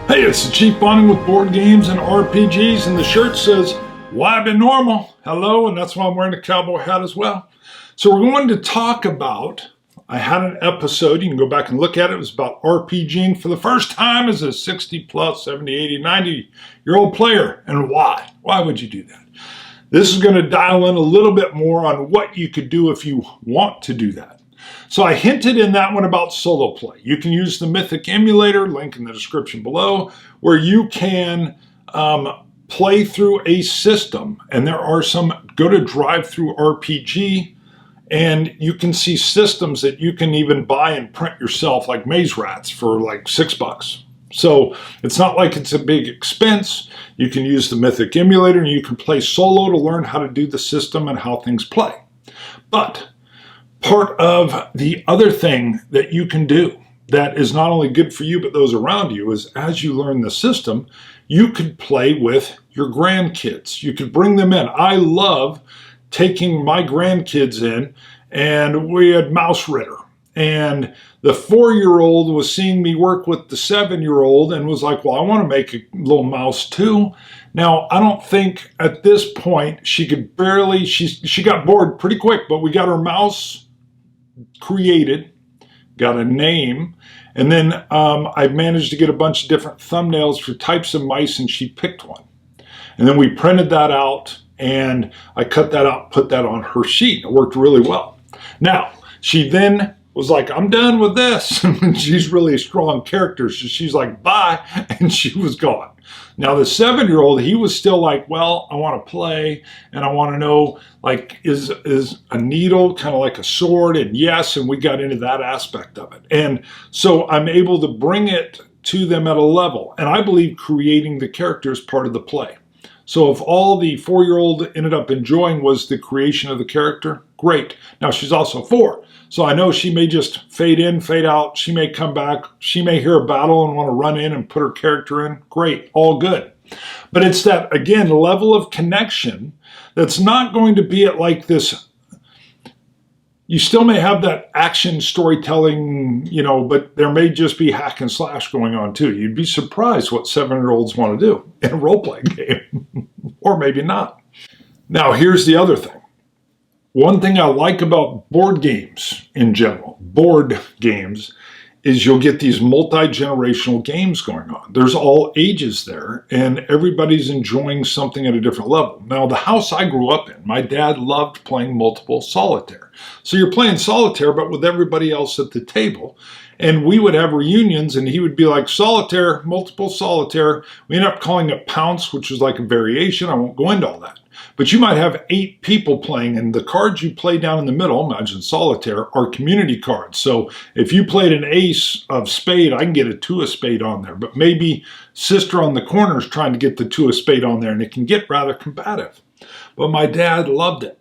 Hey, it's the Chief Bonding with Board Games and RPGs, and the shirt says, "Why be normal?" Hello, and that's why I'm wearing a cowboy hat as well. So we're going to talk about, I had an episode, you can go back and look at it, it was about RPGing for the first time as a 60 plus, 70, 80, 90-year-old player, and why? Why would you do that? This is going to dial in a little bit more on what you could do if you want to do that. So I hinted in that one about solo play. You can use the Mythic emulator, link in the description below, where you can play through a system. And there are some, go to Drive-Thru RPG, and you can see systems that you can even buy and print yourself, like Maze Rats, for like $6. So it's not like it's a big expense. You can use the Mythic emulator and you can play solo to learn how to do the system and how things play. But part of the other thing that you can do that is not only good for you but those around you is, as you learn the system, you could play with your grandkids. You could bring them in. I love taking my grandkids in, and we had Mouse Ritter. And the 4-year-old was seeing me work with the 7-year-old and was like, well, I want to make a little mouse too. Now, I don't think at this point she could barely, she got bored pretty quick, but we got her mouse created, got a name, and then I managed to get a bunch of different thumbnails for types of mice, and she picked one. And then we printed that out, and I cut that out, put that on her sheet. It worked really well. Now, she then was like, I'm done with this. And she's really a strong character, so she's like, bye, and she was gone. Now the 7-year-old, he was still like, well, I want to play, and I want to know, like, is a needle kind of like a sword? And yes, and we got into that aspect of it. And so I'm able to bring it to them at a level, and I believe creating the character is part of the play. So if all the 4-year-old ended up enjoying was the creation of the character, great. Now she's also 4, so I know she may just fade in, fade out. She may come back. She may hear a battle and want to run in and put her character in. Great, all good. But it's that, again, level of connection that's not going to be at like this. You still may have that action storytelling, you know, but there may just be hack and slash going on too. You'd be surprised what 7-year-olds want to do in a role-playing game, or maybe not. Now, here's the other thing. One thing I like about board games in general, board games, is you'll get these multi-generational games going on. There's all ages there, and everybody's enjoying something at a different level. Now, the house I grew up in, my dad loved playing multiple solitaire. So you're playing solitaire, but with everybody else at the table. And we would have reunions, and he would be like, solitaire, multiple solitaire. We end up calling it pounce, which is like a variation. I won't go into all that. But you might have 8 people playing, and the cards you play down in the middle, imagine solitaire, are community cards. So if you played an ace of spade, I can get a 2 of spade on there. But maybe sister on the corner is trying to get the 2 of spade on there, and it can get rather combative. But my dad loved it.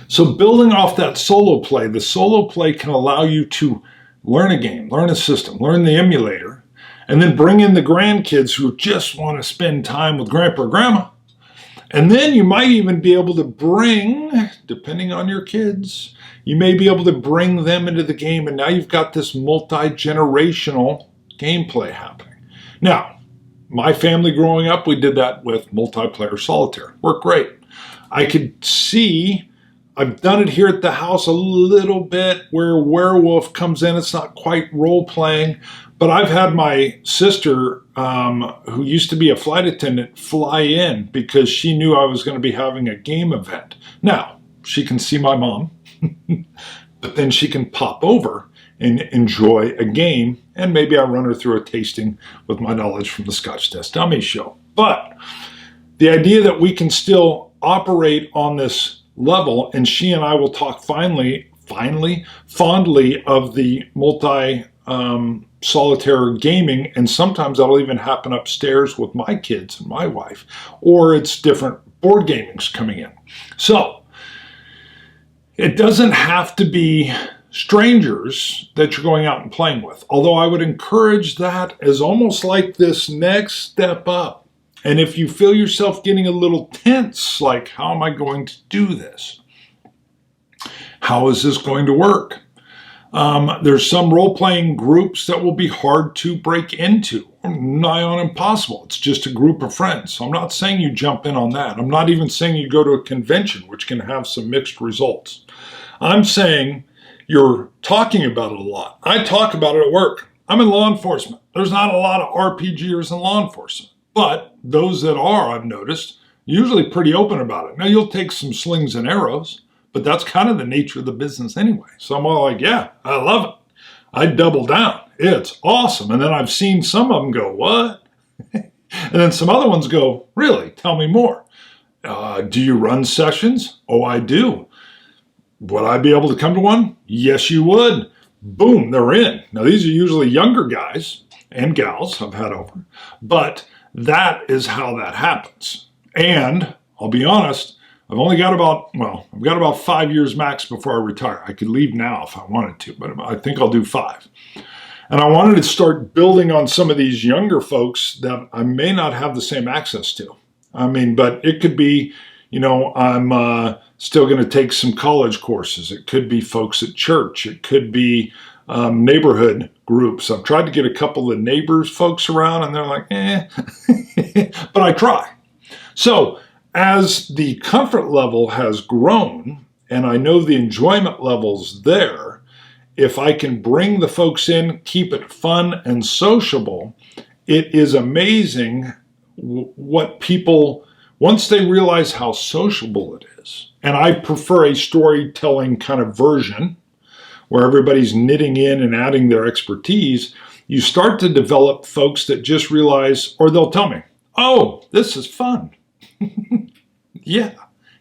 So building off that solo play, the solo play can allow you to learn a game, learn a system, learn the emulator, and then bring in the grandkids who just want to spend time with Grandpa or Grandma. And then you might even be able to bring, depending on your kids, you may be able to bring them into the game, and now you've got this multi-generational gameplay happening. Now, my family growing up, we did that with multiplayer solitaire. Worked great. I could see, I've done it here at the house a little bit where werewolf comes in. It's not quite role-playing, but I've had my sister, who used to be a flight attendant, fly in because she knew I was going to be having a game event. Now, she can see my mom, but then she can pop over and enjoy a game, and maybe I run her through a tasting with my knowledge from the Scotch Test Dummy show. But the idea that we can still operate on this level, and she and I will talk fondly of the solitaire gaming, and sometimes that'll even happen upstairs with my kids and my wife, or it's different board gamings coming in. So it doesn't have to be strangers that you're going out and playing with, although I would encourage that as almost like this next step up. And if you feel yourself getting a little tense, like, how am I going to do this? How is this going to work? There's some role-playing groups that will be hard to break into, nigh on impossible. It's just a group of friends. So I'm not saying you jump in on that. I'm not even saying you go to a convention, which can have some mixed results. I'm saying you're talking about it a lot. I talk about it at work. I'm in law enforcement. There's not a lot of RPGers in law enforcement, but those that are, I've noticed, usually pretty open about it. Now, you'll take some slings and arrows, but that's kind of the nature of the business anyway. So I'm all like, yeah, I love it. I double down. It's awesome. And then I've seen some of them go, what? And then some other ones go, really? Tell me more. Do you run sessions? Oh, I do. Would I be able to come to one? Yes, you would. Boom, they're in. Now, these are usually younger guys and gals I've had over, but that is how that happens. And I'll be honest, I've got about 5 years max before I retire. I could leave now if I wanted to, but I think I'll do 5. And I wanted to start building on some of these younger folks that I may not have the same access to. But it could be, I'm still going to take some college courses. It could be folks at church. It could be neighborhood groups. I've tried to get a couple of neighbors folks around, and they're like, but I try. So as the comfort level has grown, and I know the enjoyment level's there, if I can bring the folks in, keep it fun and sociable, it is amazing what people, once they realize how sociable it is, and I prefer a storytelling kind of version where everybody's knitting in and adding their expertise, you start to develop folks that just realize, or they'll tell me, oh, this is fun. Yeah,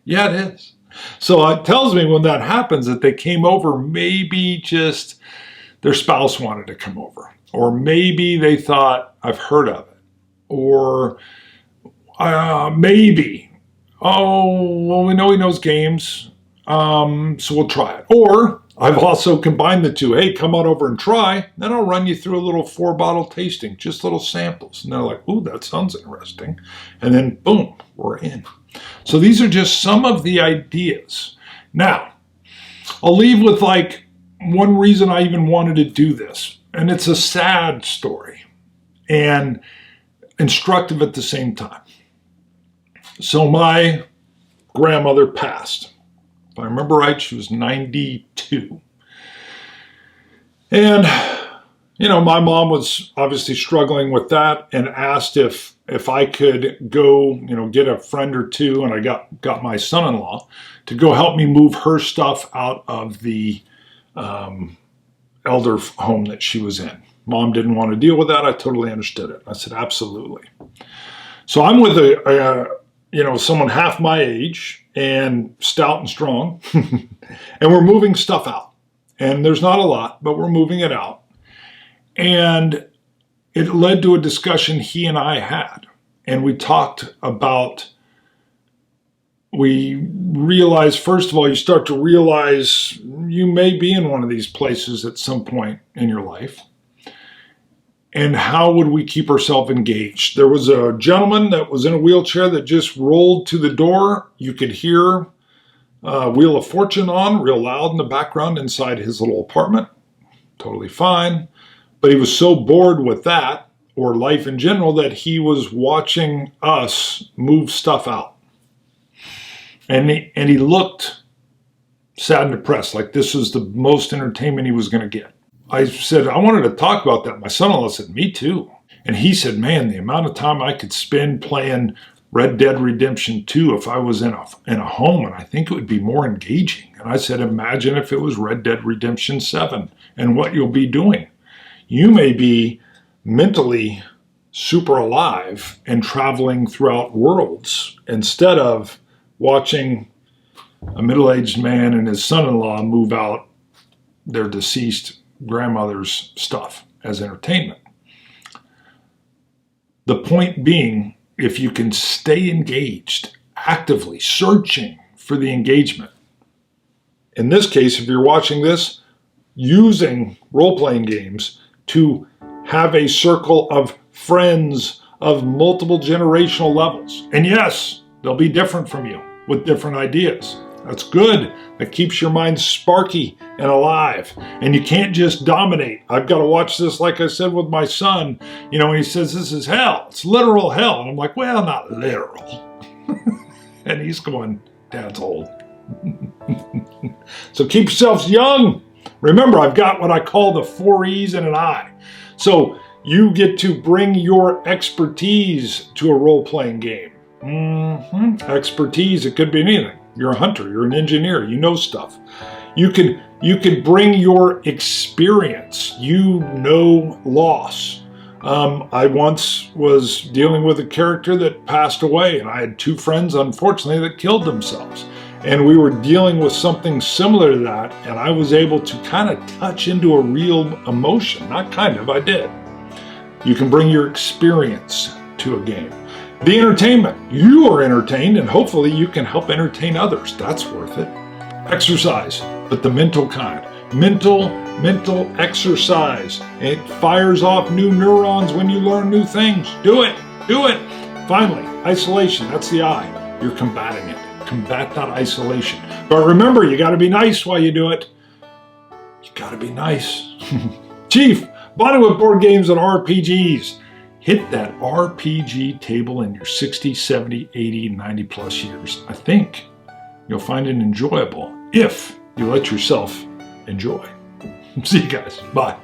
it is. So it tells me when that happens that they came over, maybe just their spouse wanted to come over, or maybe they thought, I've heard of it, or maybe, oh, well, we know he knows games, so we'll try it. Or I've also combined the two. Hey, come on over and try. Then I'll run you through a little 4-bottle tasting, just little samples. And they're like, ooh, that sounds interesting. And then boom, we're in. So these are just some of the ideas. Now, I'll leave with one reason I even wanted to do this. And it's a sad story and instructive at the same time. So my grandmother passed. If I remember right, she was 92. And, my mom was obviously struggling with that and asked if I could go, get a friend or two, and I got my son-in-law to go help me move her stuff out of the elder home that she was in. Mom didn't want to deal with that. I totally understood it. I said, absolutely. So I'm with someone half my age and stout and strong, and we're moving stuff out. And there's not a lot, but we're moving it out. And it led to a discussion he and I had. And we talked about, we realized, first of all, you start to realize you may be in one of these places at some point in your life. And how would we keep ourselves engaged? There was a gentleman that was in a wheelchair that just rolled to the door. You could hear Wheel of Fortune on real loud in the background inside his little apartment. Totally fine. But he was so bored with that, or life in general, that he was watching us move stuff out. And he looked sad and depressed, like this was the most entertainment he was going to get. I said, I wanted to talk about that. My son-in-law said, me too. And he said, man, the amount of time I could spend playing Red Dead Redemption 2 if I was in a home, and I think it would be more engaging. And I said, imagine if it was Red Dead Redemption 7 and what you'll be doing. You may be mentally super alive and traveling throughout worlds instead of watching a middle-aged man and his son-in-law move out their deceased grandmother's stuff as entertainment. The point being, if you can stay engaged, actively searching for the engagement. In this case, if you're watching this, using role-playing games to have a circle of friends of multiple generational levels. And yes, they'll be different from you with different ideas. That's good. That keeps your mind sparky and alive. And you can't just dominate. I've got to watch this, like I said, with my son. You know, when he says this is hell, it's literal hell. And I'm like, well, not literal. And he's going, Dad's old. So keep yourselves young. Remember, I've got what I call the 4 E's and an I. So you get to bring your expertise to a role-playing game. Expertise, it could be anything. You're a hunter, you're an engineer, you know stuff. You could bring your experience. You know loss. I once was dealing with a character that passed away, and I had 2 friends, unfortunately, that killed themselves. And we were dealing with something similar to that, and I was able to kind of touch into a real emotion. Not kind of, I did. You can bring your experience to a game. The entertainment. You are entertained, and hopefully you can help entertain others. That's worth it. Exercise, but the mental kind. Mental exercise. It fires off new neurons when you learn new things. Do it. Do it. Finally, isolation. That's the I. You're combating it. Combat that isolation. But remember, you got to be nice while you do it. You got to be nice. Chief, bonding with board games and RPGs. Hit that RPG table in your 60, 70, 80, 90 plus years. I think you'll find it enjoyable if you let yourself enjoy. See you guys. Bye.